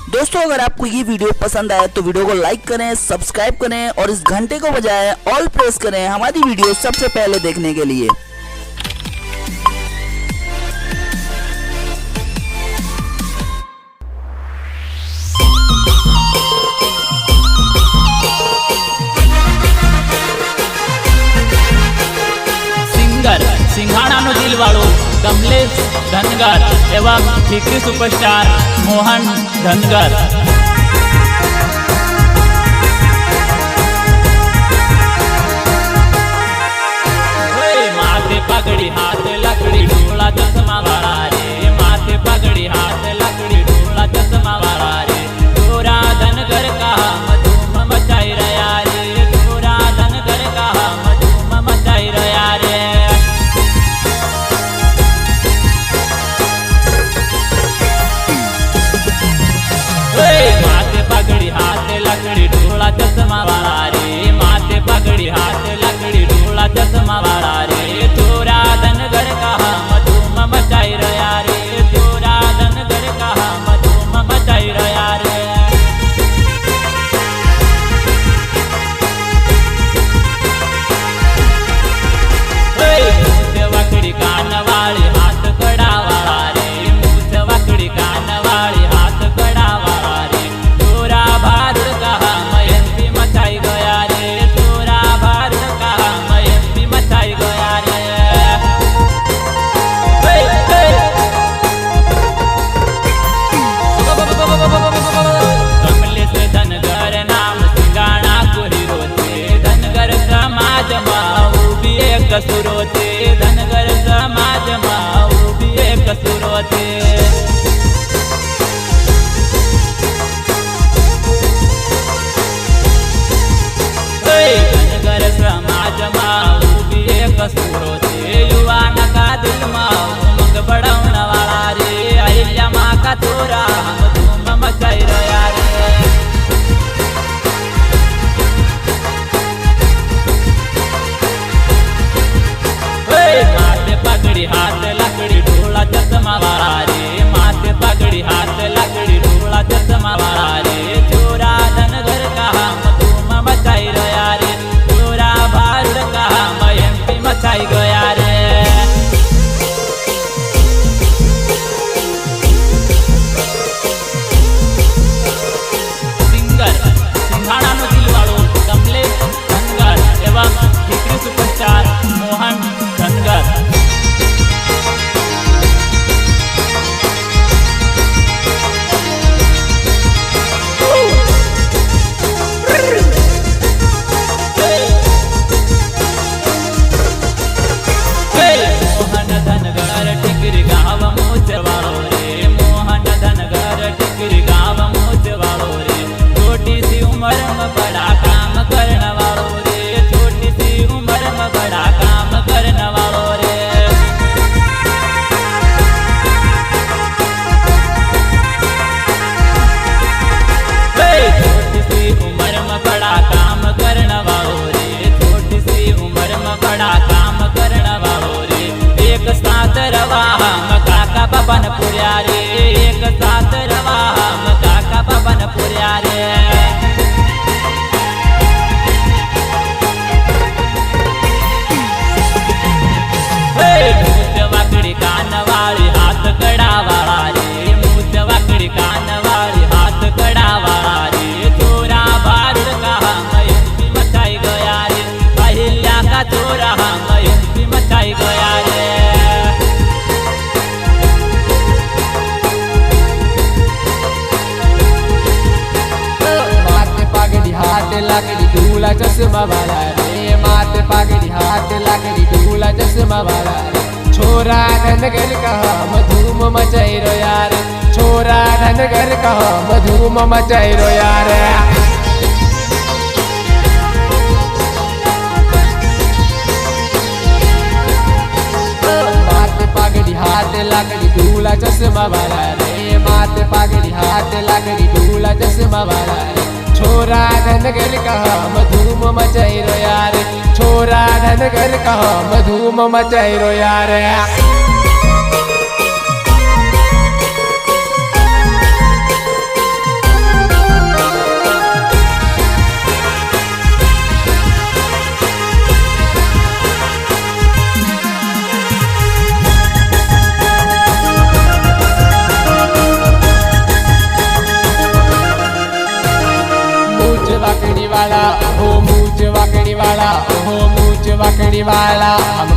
दोस्तों अगर आपको ये वीडियो पसंद आए तो वीडियो को लाइक करें, सब्सक्राइब करें और इस घंटे को बजाएं ऑल प्रेस करें हमारी वीडियो सबसे पहले देखने के लिए। सिंगर सिंघाणाનો દિલવાળો કમલેશ ધનગર એવા ઠીકરી સુપરસ્ટાર મોહન ધનગર। માથે પગડી હાથ લકડી ઢોળા ચશ્મા વાળા રે, માથે પગડી હાથ લકડી ઢોળા ચશ્મા વાળા રે, ચોરા ધનગર કા ધૂમ મચાઈ રહ્યા રે, ચોરા ધનગર કા ધૂમ મચાઈ રહ્યા રે। माथे पगड़ी हाथ लकड़ी ढोला चश्मा वाला रे, माथे पगड़ी हाथ लकड़ी ढोला चश्मा वाला रे, चोरा धनगर का धूम मचाई रहा रे, चोरा धनगर का धूम मचाई रहा रे। मूछ वकड़ी कान वाली हाथ कड़ा वाला रे, मूछ वकड़ी कान वाली हाथ कड़ा वाला रे, चोरा भारत का मयंती मचाई गया रे, चोरा भारत का मयंती मचाई गया रे। कमलेश धनगर नाम सिंघाणा को हीरो थे, धनगर समाज में भी एक सुरो थे, धनगर समाज में भी एक सुरो थे। धनगर समाज में भी एक सुरो थे, युवान का दिल में उमंग बढ़ाने वाला रे, अहिल्या माँ का चोरा धूम मचाई रहा रे। माथे पगड़ी हाथ लकड़ी ढोला चश्मा वाला रे, माथे पगड़ी हाथ लकड़ी ढोला चश्मा वाला रे, चोरा धनगर का धूम मचाई रहा रे, चोरा भारत का मयंती मचाई गया रे। सिंगर सिंघाणाનો દિલવાળો કમલેશ ધનગર એવા ઠીકરી સુપરસ્ટાર મોહન ધનગર। मोहन धनगर टिकरी गाँव मूछ वालो रे, मोहन धनगर टिकरी गाँव मूछ वालो रे, छोटी सी उम्र में बड़ा काम करने वालो रे, छोटी सी उम्र में बड़ा काम करने वालो रे। छोटी सी उम्र में बड़ा काम करने वालो रे, छोटी सी उम्र में बड़ा काम करने वालो रे, एक साथ रवा हम काका बबन पुरिया रे, एक साथ रवा हम काका बबन पुरिया रे। मूछ वकड़ी कान वाली हाथ कड़ा वाला रे, मूछ वकड़ी कान वाली हाथ कड़ा वाला रे, चोरा भारत का मयंती मचाई गया रे, अहिल्या का चोरा मयंती मचाई गया रे। माथे पगड़ी हाथ लकड़ी ढोला चश्मा वाला रे, माथे पगड़ी हाथ लकड़ी ढोला चश्मा वाला रे, छोरा धनगर का धूम मचाई रो यार, छोरा धनगर का धूम मचाई रो यार। माथे पगड़ी हाथ लकड़ी ढोला चश्मा वाला रे, माथे पगड़ी हाथ लकड़ी ढोला चश्मा वाला रे, छोरा धनगर का धूम मचाई रो यार, छोरा धनगर का धूम मचाई रो यार। वाला हम